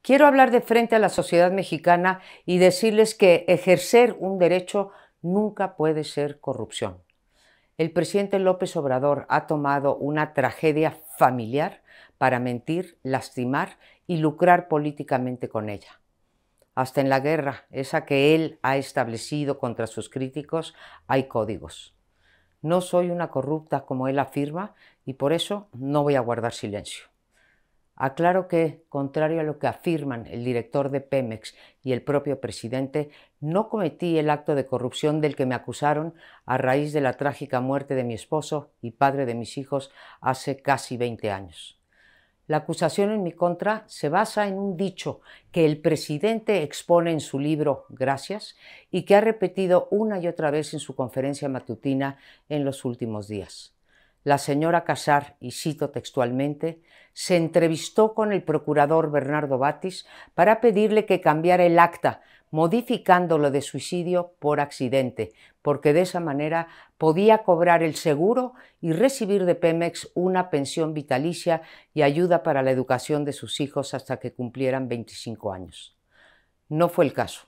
Quiero hablar de frente a la sociedad mexicana y decirles que ejercer un derecho nunca puede ser corrupción. El presidente López Obrador ha tomado una tragedia familiar para mentir, lastimar y lucrar políticamente con ella. Hasta en la guerra, esa que él ha establecido contra sus críticos, hay códigos. No soy una corrupta como él afirma y por eso no voy a guardar silencio. Aclaro que, contrario a lo que afirman el director de Pemex y el propio presidente, no cometí el acto de corrupción del que me acusaron a raíz de la trágica muerte de mi esposo y padre de mis hijos hace casi 20 años. La acusación en mi contra se basa en un dicho que el presidente expone en su libro Gracias y que ha repetido una y otra vez en su conferencia matutina en los últimos días. La señora Casar, y cito textualmente, se entrevistó con el procurador Bernardo Batis para pedirle que cambiara el acta, modificándolo de suicidio por accidente, porque de esa manera podía cobrar el seguro y recibir de Pemex una pensión vitalicia y ayuda para la educación de sus hijos hasta que cumplieran 25 años. No fue el caso.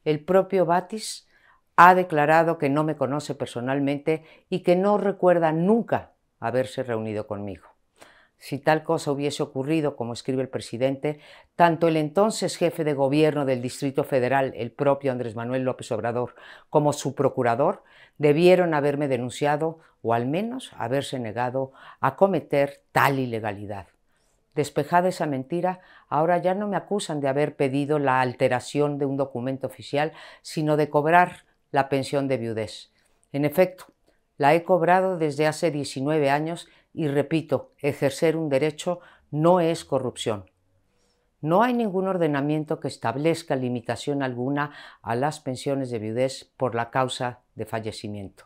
El propio Batis ha declarado que no me conoce personalmente y que no recuerda nunca haberse reunido conmigo. Si tal cosa hubiese ocurrido, como escribe el presidente, tanto el entonces jefe de gobierno del Distrito Federal, el propio Andrés Manuel López Obrador, como su procurador, debieron haberme denunciado o al menos haberse negado a cometer tal ilegalidad. Despejada esa mentira, ahora ya no me acusan de haber pedido la alteración de un documento oficial, sino de cobrar la pensión de viudez. En efecto, la he cobrado desde hace 19 años y repito, ejercer un derecho no es corrupción. No hay ningún ordenamiento que establezca limitación alguna a las pensiones de viudez por la causa de fallecimiento.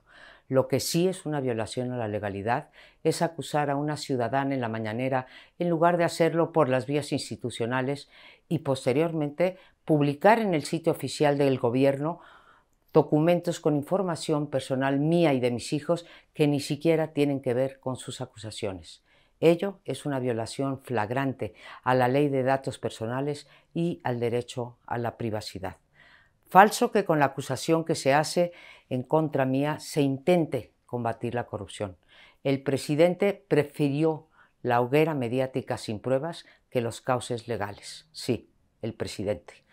Lo que sí es una violación a la legalidad es acusar a una ciudadana en la mañanera en lugar de hacerlo por las vías institucionales y posteriormente publicar en el sitio oficial del gobierno documentos con información personal mía y de mis hijos que ni siquiera tienen que ver con sus acusaciones. Ello es una violación flagrante a la ley de datos personales y al derecho a la privacidad. Falso que con la acusación que se hace en contra mía se intente combatir la corrupción. El presidente prefirió la hoguera mediática sin pruebas que los cauces legales. Sí, el presidente.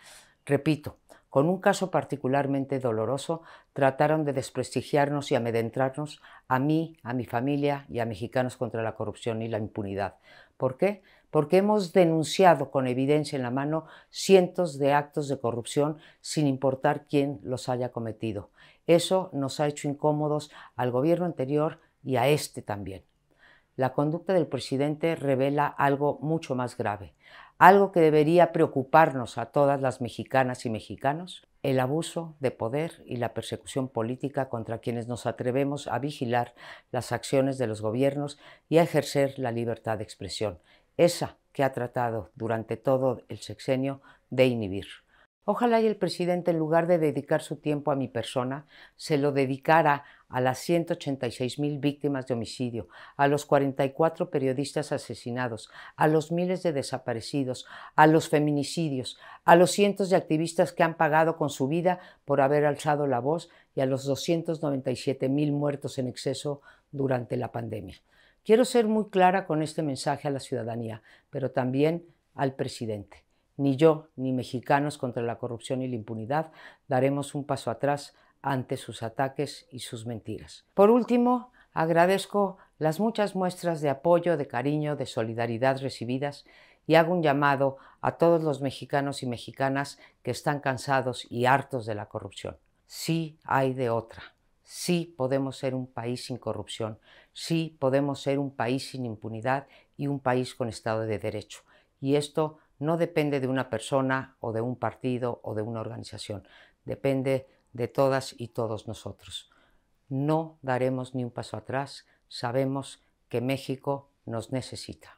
Repito, con un caso particularmente doloroso, trataron de desprestigiarnos y amedrentarnos a mí, a mi familia y a Mexicanos contra la corrupción y la impunidad. ¿Por qué? Porque hemos denunciado con evidencia en la mano cientos de actos de corrupción sin importar quién los haya cometido. Eso nos ha hecho incómodos al gobierno anterior y a este también. La conducta del presidente revela algo mucho más grave, algo que debería preocuparnos a todas las mexicanas y mexicanos, el abuso de poder y la persecución política contra quienes nos atrevemos a vigilar las acciones de los gobiernos y a ejercer la libertad de expresión, esa que ha tratado durante todo el sexenio de inhibir. Ojalá y el presidente, en lugar de dedicar su tiempo a mi persona, se lo dedicara a las 186,000 víctimas de homicidio, a los 44 periodistas asesinados, a los miles de desaparecidos, a los feminicidios, a los cientos de activistas que han pagado con su vida por haber alzado la voz y a los 297,000 muertos en exceso durante la pandemia. Quiero ser muy clara con este mensaje a la ciudadanía, pero también al presidente. Ni yo, ni Mexicanos contra la corrupción y la impunidad daremos un paso atrás ante sus ataques y sus mentiras. Por último, agradezco las muchas muestras de apoyo, de cariño, de solidaridad recibidas y hago un llamado a todos los mexicanos y mexicanas que están cansados y hartos de la corrupción. Sí hay de otra. Sí podemos ser un país sin corrupción. Sí podemos ser un país sin impunidad y un país con Estado de Derecho. Y esto no depende de una persona o de un partido o de una organización. Depende de todas y todos nosotros. No daremos ni un paso atrás. Sabemos que México nos necesita.